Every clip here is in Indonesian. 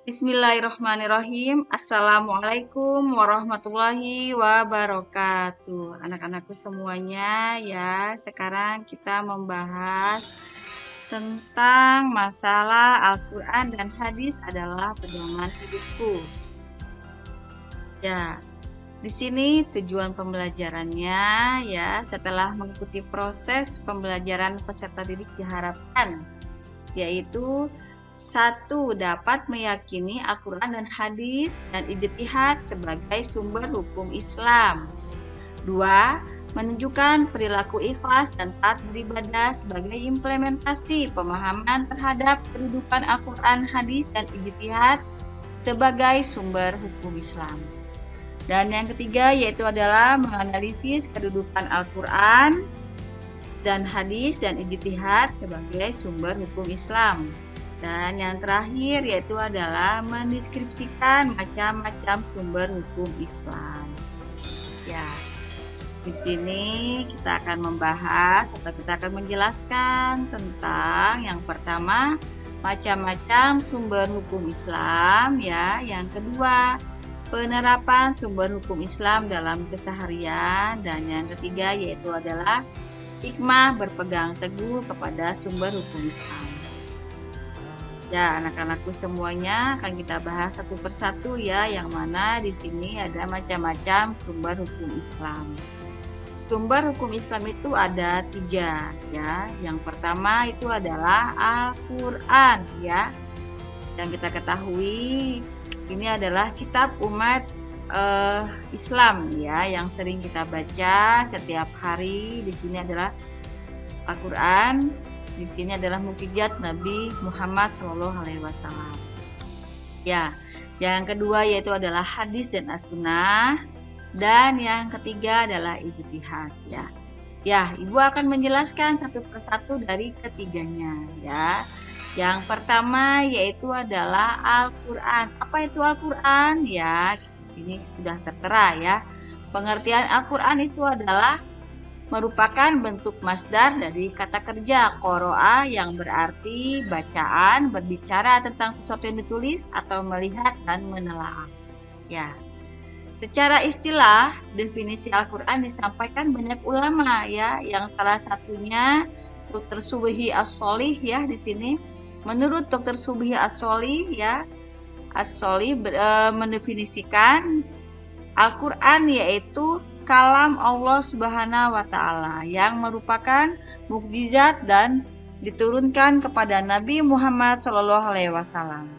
Bismillahirrahmanirrahim. Assalamualaikum warahmatullahi wabarakatuh. Anak-anakku semuanya ya, sekarang kita membahas tentang masalah Al-Quran dan hadis adalah pedoman hidupku. Ya, di sini tujuan pembelajarannya ya, setelah mengikuti proses pembelajaran peserta didik diharapkan yaitu 1. Dapat meyakini Al-Quran dan hadis dan ijtihad sebagai sumber hukum Islam. 2. Menunjukkan perilaku ikhlas dan taat beribadah sebagai implementasi pemahaman terhadap kedudukan Al-Quran, hadis, dan ijtihad sebagai sumber hukum Islam. Dan yang ketiga yaitu adalah menganalisis kedudukan Al-Quran dan hadis dan ijtihad sebagai sumber hukum Islam. Dan yang terakhir yaitu adalah mendeskripsikan macam-macam sumber hukum Islam. Ya, di sini kita akan membahas atau kita akan menjelaskan tentang yang pertama macam-macam sumber hukum Islam ya. Yang kedua, penerapan sumber hukum Islam dalam keseharian, dan yang ketiga yaitu adalah hikmah berpegang teguh kepada sumber hukum Islam. Ya, anak-anakku semuanya akan kita bahas satu persatu ya, yang mana di sini ada macam-macam sumber hukum Islam. Sumber hukum Islam itu ada 3 ya. Yang pertama itu adalah Al-Quran ya. Yang kita ketahui ini adalah kitab umat Islam ya, yang sering kita baca setiap hari. Di sini adalah Al-Quran. Di sini adalah mukjizat Nabi Muhammad SAW. Ya, yang kedua yaitu adalah hadis dan as-sunnah, dan yang ketiga adalah ijtihad ya. Ya, Ibu akan menjelaskan satu persatu dari ketiganya ya. Yang pertama yaitu adalah Al-Quran. Apa itu Al-Quran? Ya, di sini sudah tertera ya. Pengertian Al-Quran itu adalah merupakan bentuk masdar dari kata kerja qoro'a yang berarti bacaan, berbicara tentang sesuatu yang ditulis atau melihat dan menelaah. Ya. Secara istilah, definisi Al-Quran disampaikan banyak ulama ya, yang salah satunya Dr. Subhi As-Sholih ya di sini. Menurut Dr. Subhi As-Sholih ya, As-Sholih mendefinisikan Al-Quran yaitu kalam Allah Subhanahu wa Ta'ala yang merupakan mukjizat dan diturunkan kepada Nabi Muhammad SAW.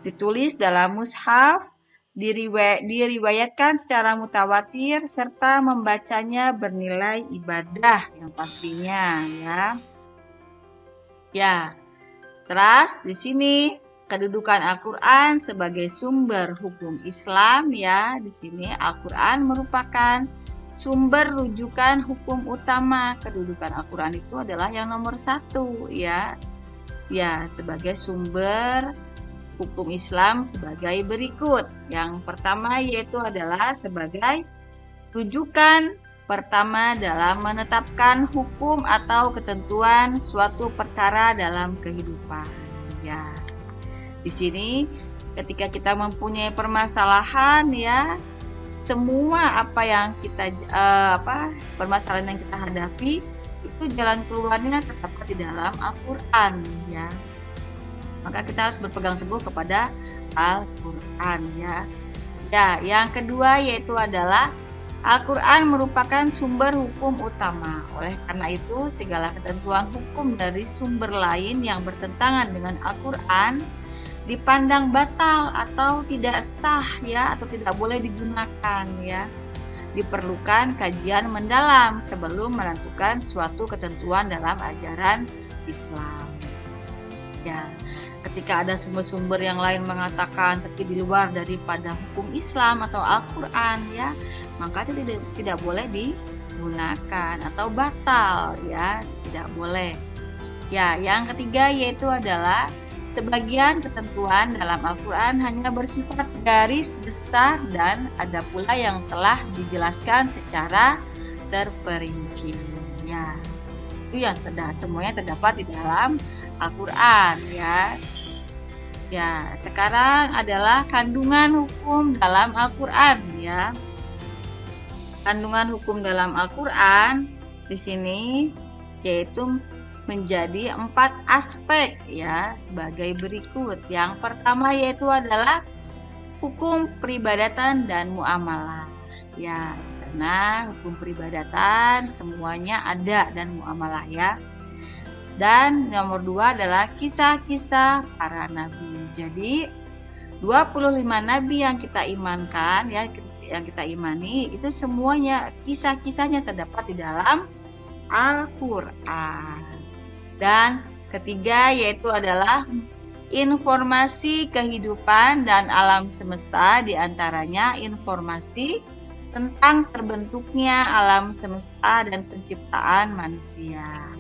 Ditulis dalam mushaf, diriwayatkan secara mutawatir, serta membacanya bernilai ibadah yang pastinya ya. Ya, terus di sini kedudukan Al-Quran sebagai sumber hukum Islam ya. Di sini Al-Quran merupakan sumber rujukan hukum utama. Kedudukan Al-Quran itu adalah yang nomor 1 ya. Ya, sebagai sumber hukum Islam sebagai berikut. Yang pertama yaitu adalah sebagai rujukan pertama dalam menetapkan hukum atau ketentuan suatu perkara dalam kehidupan. Ya. Di sini ketika kita mempunyai permasalahan ya, semua apa yang kita permasalahan yang kita hadapi itu jalan keluarnya terdapat di dalam Al-Quran ya. Maka kita harus berpegang teguh kepada Al-Quran ya. Ya, yang kedua yaitu adalah Al-Quran merupakan sumber hukum utama. Oleh karena itu, segala ketentuan hukum dari sumber lain yang bertentangan dengan Al-Quran dipandang batal atau tidak sah ya, atau tidak boleh digunakan ya. Diperlukan kajian mendalam sebelum menentukan suatu ketentuan dalam ajaran Islam. Ya, ketika ada sumber-sumber yang lain mengatakan tapi di luar daripada hukum Islam atau Al-Quran ya, maka itu tidak boleh digunakan atau batal ya, tidak boleh. Ya, yang ketiga yaitu adalah sebagian ketentuan dalam Al-Quran hanya bersifat garis besar dan ada pula yang telah dijelaskan secara terperinci. Ya, itu yang semuanya terdapat di dalam Al-Quran ya. Ya, sekarang adalah kandungan hukum dalam Al-Qur'an ya. Kandungan hukum dalam Al-Qur'an di sini yaitu menjadi 4 aspek ya sebagai berikut. Yang pertama yaitu adalah hukum peribadatan dan muamalah. Ya, di sana hukum peribadatan semuanya ada dan muamalah ya. Dan nomor 2 adalah kisah-kisah para nabi. Jadi 25 nabi yang kita imankan ya, yang kita imani itu semuanya kisah-kisahnya terdapat di dalam Al-Qur'an. Dan ketiga yaitu adalah informasi kehidupan dan alam semesta, di antaranya informasi tentang terbentuknya alam semesta dan penciptaan manusia.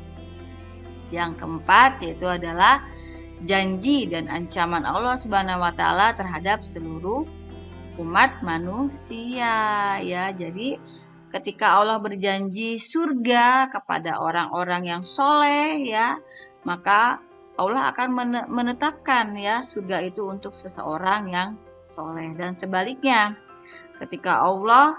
Yang keempat yaitu adalah janji dan ancaman Allah Subhanahu wa taala terhadap seluruh umat manusia ya. Jadi ketika Allah berjanji surga kepada orang-orang yang soleh ya, maka Allah akan menetapkan ya surga itu untuk seseorang yang soleh. Dan sebaliknya, ketika Allah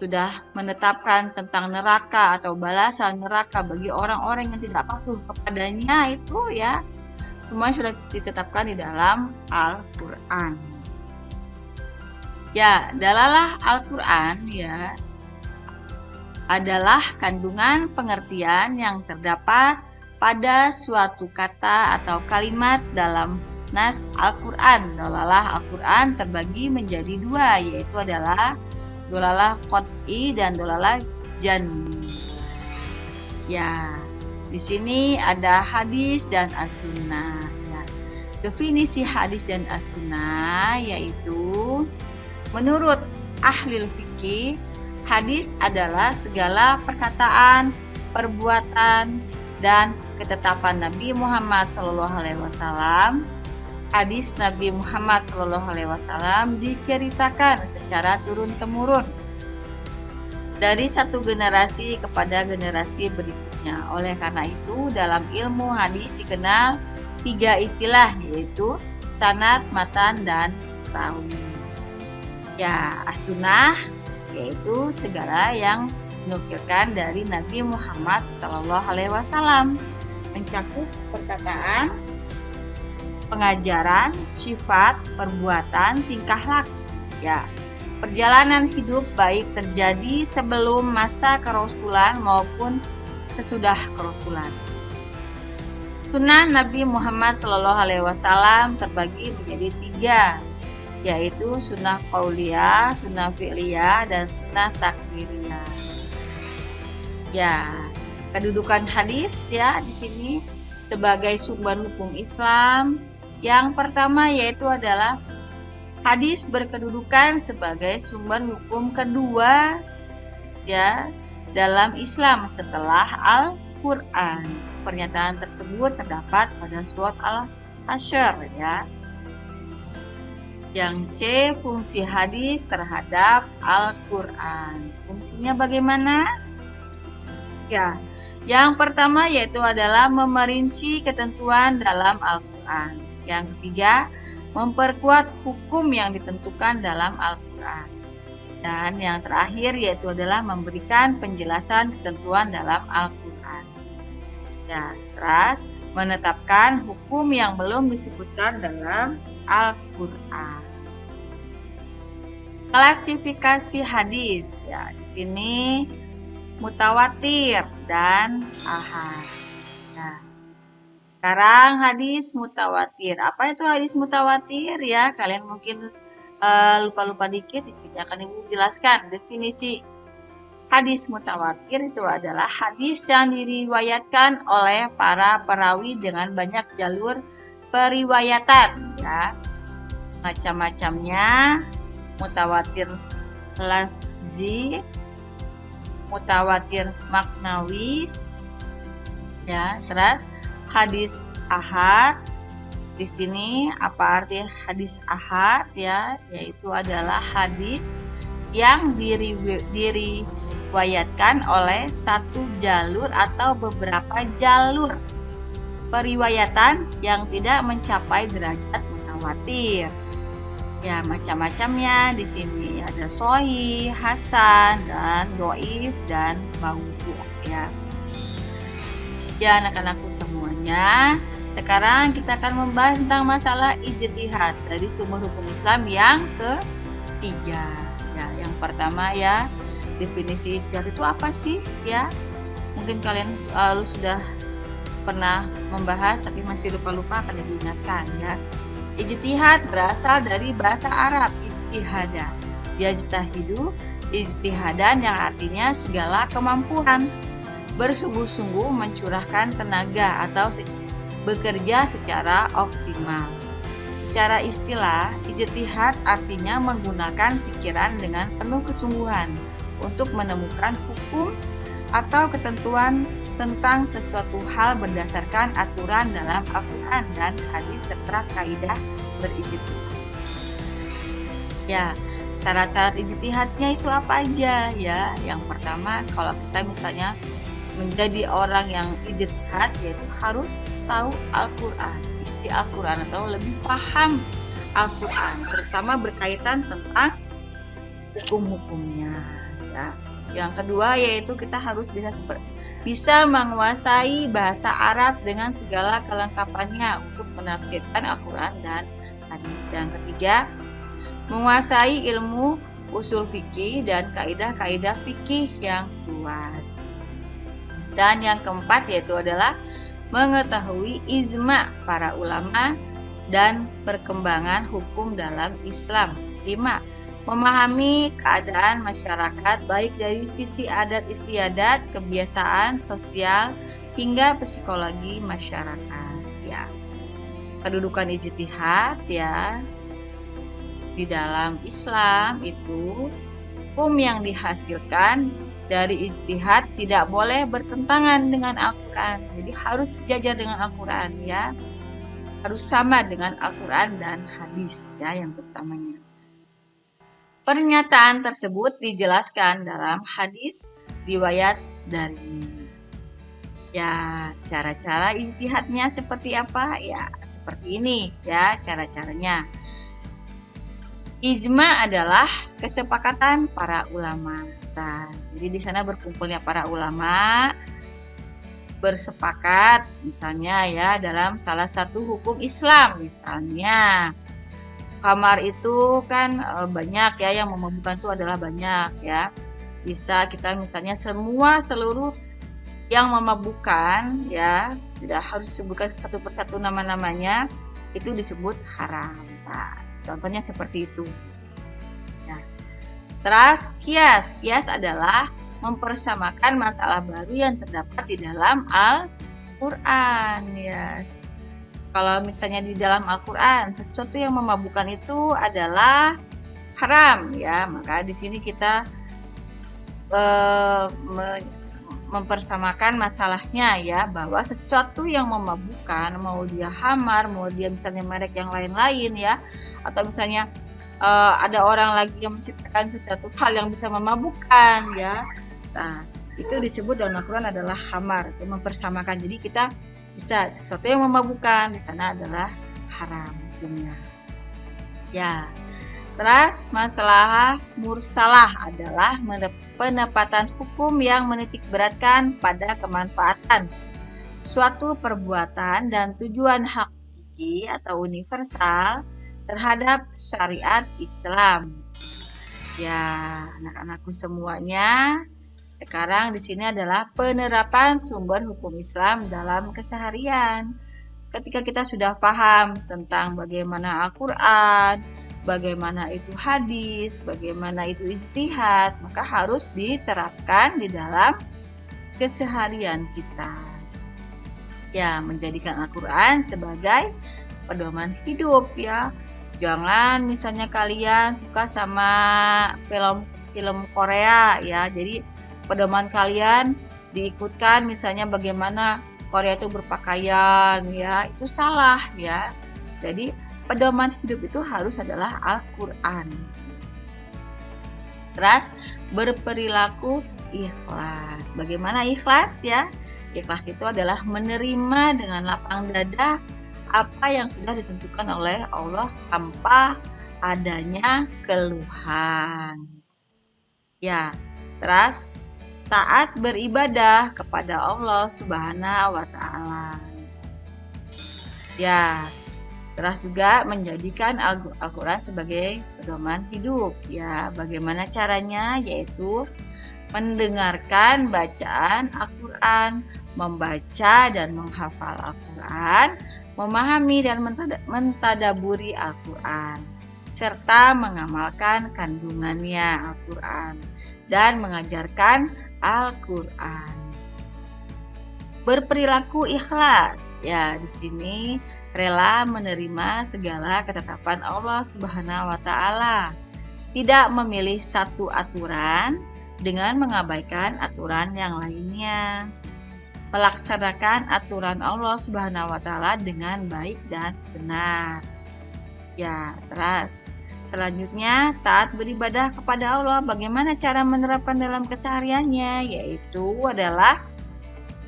sudah menetapkan tentang neraka atau balasan neraka bagi orang-orang yang tidak patuh kepadanya, itu ya semua sudah ditetapkan di dalam Al-Qur'an. Ya, dalalah Al-Qur'an ya adalah kandungan pengertian yang terdapat pada suatu kata atau kalimat dalam nas Al-Qur'an. Dalalah Al-Qur'an terbagi menjadi 2, yaitu adalah dalalah qat'i dan dalalah janni. Ya, di sini ada hadis dan as-sunnah. Ya. Definisi hadis dan as-sunnah yaitu menurut ahli fikih, hadis adalah segala perkataan, perbuatan, dan ketetapan Nabi Muhammad SAW. Hadis Nabi Muhammad SAW diceritakan secara turun-temurun dari satu generasi kepada generasi berikutnya. Oleh karena itu, dalam ilmu hadis dikenal 3 istilah, yaitu sanad, matan, dan rawi. Ya, as-sunnah yaitu segala yang dinukilkan dari Nabi Muhammad SAW, mencakup perkataan, pengajaran, sifat, perbuatan, tingkah laku. Ya, perjalanan hidup baik terjadi sebelum masa kerasulan maupun sesudah kerasulan. Sunnah Nabi Muhammad SAW terbagi menjadi 3, yaitu sunnah qauliyah, sunnah fi'liyah, dan sunnah takdiriyah. Ya, kedudukan hadis ya di sini sebagai sumber hukum Islam. Yang pertama yaitu adalah hadis berkedudukan sebagai sumber hukum kedua ya dalam Islam setelah Al-Qur'an. Pernyataan tersebut terdapat pada surat Al-Hasyr ya. Yang C, fungsi hadis terhadap Al-Qur'an. Fungsinya bagaimana? Ya, yang pertama yaitu adalah memerinci ketentuan dalam Al-Qur'an. Yang ketiga, memperkuat hukum yang ditentukan dalam Al-Qur'an. Dan yang terakhir yaitu adalah memberikan penjelasan ketentuan dalam Al-Qur'an. Ya, terus menetapkan hukum yang belum disebutkan dalam Al-Qur'an. Klasifikasi hadis ya, di sini mutawatir dan ahad. Nah, sekarang hadis mutawatir. Apa itu hadis mutawatir ya? Kalian mungkin lupa-lupa dikit, di sini akan Ibu jelaskan definisi hadis mutawatir. Itu adalah hadis yang diriwayatkan oleh para perawi dengan banyak jalur periwayatan ya. Macam-macamnya, mutawatir lafzi, mutawatir maknawi ya. Terus hadis ahad. Di sini apa arti hadis ahad ya? Yaitu adalah hadis yang diriwayatkan oleh satu jalur atau beberapa jalur periwayatan yang tidak mencapai derajat mutawatir. Ya, macam-macamnya di sini ada sahih, hasan, dan dhaif dan maudhu ya. Ya, anak-anakku semuanya, sekarang kita akan membahas tentang masalah ijtihad dari sumber hukum Islam yang ketiga. Ya, yang pertama ya, definisi ijtihad itu apa sih ya? Mungkin kalian sudah pernah membahas tapi masih lupa-lupa, akan diingatkan ya. Ijtihad berasal dari bahasa Arab ijtihada. Yajtahidu, ijtihadan yang artinya segala kemampuan. Bersungguh-sungguh mencurahkan tenaga atau bekerja secara optimal. Secara istilah, ijtihad artinya menggunakan pikiran dengan penuh kesungguhan untuk menemukan hukum atau ketentuan tentang sesuatu hal berdasarkan aturan dalam Al-Quran dan hadis serta kaidah berijtihad. Ya, syarat-syarat ijtihadnya itu apa aja ya? Yang pertama, kalau kita misalnya menjadi orang yang ijtihad, yaitu harus tahu Al-Quran, isi Al-Quran atau lebih paham Al-Quran, terutama berkaitan tentang hukum-hukumnya. Ya. Yang kedua yaitu kita harus bisa menguasai bahasa Arab dengan segala kelengkapannya untuk menafsirkan Al-Quran dan hadis. Yang ketiga, menguasai ilmu usul fikih dan kaidah-kaidah fikih yang luas. Dan yang keempat yaitu adalah mengetahui ijma para ulama dan perkembangan hukum dalam Islam. 5. Memahami keadaan masyarakat baik dari sisi adat istiadat, kebiasaan sosial hingga psikologi masyarakat ya. Kedudukan ijtihad ya di dalam Islam itu, hukum yang dihasilkan dari ijtihad tidak boleh bertentangan dengan Al-Quran. Jadi harus sejajar dengan Al-Quran ya. Harus sama dengan Al-Quran dan hadis ya yang pertamanya. Pernyataan tersebut dijelaskan dalam hadis riwayat dari ya. Cara-cara ijtihadnya seperti apa? Ya, seperti ini ya cara-caranya. Ijma adalah kesepakatan para ulama. Nah, jadi di sana berkumpulnya para ulama bersepakat misalnya ya dalam salah satu hukum Islam, misalnya kamar itu kan banyak ya, yang memabukkan itu adalah banyak ya. Bisa kita misalnya seluruh yang memabukkan ya, tidak harus disebutkan satu persatu nama-namanya, itu disebut haram. Nah, contohnya seperti itu. Nah, terus kias adalah mempersamakan masalah baru yang terdapat di dalam Al-Quran ya. Kalau misalnya di dalam Al-Quran sesuatu yang memabukkan itu adalah haram ya, maka di sini kita mempersamakan masalahnya ya, bahwa sesuatu yang memabukkan, mau dia khamar, mau dia misalnya merek yang lain-lain ya, atau misalnya ada orang lagi yang menciptakan sesuatu hal yang bisa memabukkan ya, nah itu disebut dalam Al-Quran adalah khamar, mempersamakan. Jadi kita bisa sesuatu yang memabukkan di sana adalah haram hukumnya. Ya. Terus masalah mursalah adalah penempatan hukum yang menitik beratkan pada kemanfaatan suatu perbuatan dan tujuan hakiki atau universal terhadap syariat Islam. Ya, anak-anakku semuanya, sekarang di sini adalah penerapan sumber hukum Islam dalam keseharian. Ketika kita sudah paham tentang bagaimana Al-Quran, bagaimana itu hadis, bagaimana itu ijtihad, maka harus diterapkan di dalam keseharian kita. Ya, menjadikan Al-Quran sebagai pedoman hidup ya. Jangan misalnya kalian suka sama film Korea ya, jadi pedoman kalian diikutkan misalnya bagaimana Korea itu berpakaian ya, itu salah ya. Jadi pedoman hidup itu harus adalah Al-Quran. Terus berperilaku ikhlas. Bagaimana ikhlas ya? Ikhlas itu adalah menerima dengan lapang dada apa yang sudah ditentukan oleh Allah tanpa adanya keluhan. Ya, terus taat beribadah kepada Allah Subhanahu wa taala. Ya, terus juga menjadikan Al-Qur'an sebagai pedoman hidup. Ya, bagaimana caranya? Yaitu mendengarkan bacaan Al-Quran, membaca dan menghafal Al-Quran, memahami dan mentadaburi Al-Quran, serta mengamalkan kandungannya Al-Quran dan mengajarkan Al-Quran. Berperilaku ikhlas, ya di sini rela menerima segala ketetapan Allah Subhanahu wa taala, tidak memilih satu aturan dengan mengabaikan aturan yang lainnya. Melaksanakan aturan Allah Subhanahu wa taala dengan baik dan benar. Ya, terus selanjutnya taat beribadah kepada Allah. Bagaimana cara menerapkan dalam kesehariannya? Yaitu adalah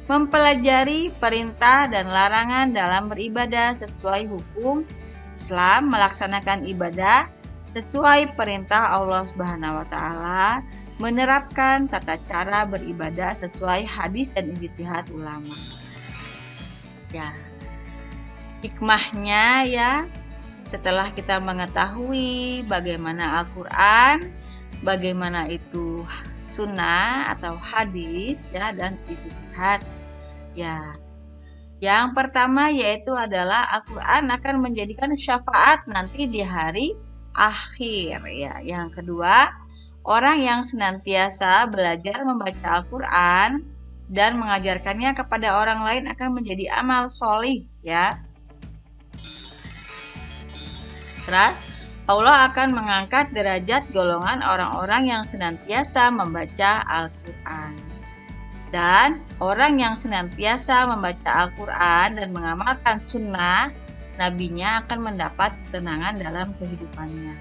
mempelajari perintah dan larangan dalam beribadah sesuai hukum Islam, melaksanakan ibadah sesuai perintah Allah Subhanahu wa taala, menerapkan tata cara beribadah sesuai hadis dan ijtihad ulama. Ya. Hikmahnya ya, setelah kita mengetahui bagaimana Al-Qur'an, bagaimana itu sunnah atau hadis ya dan ijtihad. Ya. Yang pertama yaitu adalah Al-Qur'an akan menjadikan syafaat nanti di hari akhir ya. Yang kedua, orang yang senantiasa belajar membaca Al-Quran dan mengajarkannya kepada orang lain akan menjadi amal solih ya. Terus Allah akan mengangkat derajat golongan orang-orang yang senantiasa membaca Al-Quran. Dan orang yang senantiasa membaca Al-Quran dan mengamalkan sunnah nabinya akan mendapat ketenangan dalam kehidupannya.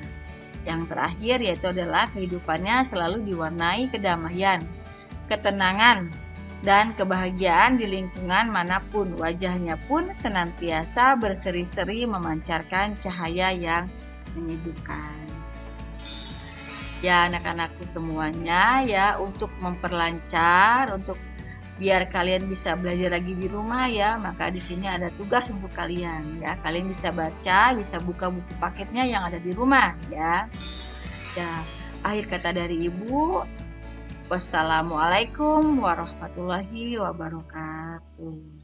Yang terakhir yaitu adalah kehidupannya selalu diwarnai kedamaian, ketenangan, dan kebahagiaan di lingkungan manapun. Wajahnya pun senantiasa berseri-seri memancarkan cahaya yang menyejukkan. Ya anak-anakku semuanya ya, untuk memperlancar, untuk biar kalian bisa belajar lagi di rumah ya, maka di sini ada tugas untuk kalian ya. Kalian bisa baca, bisa buka buku paketnya yang ada di rumah ya. Ya, akhir kata dari Ibu, wassalamualaikum warahmatullahi wabarakatuh.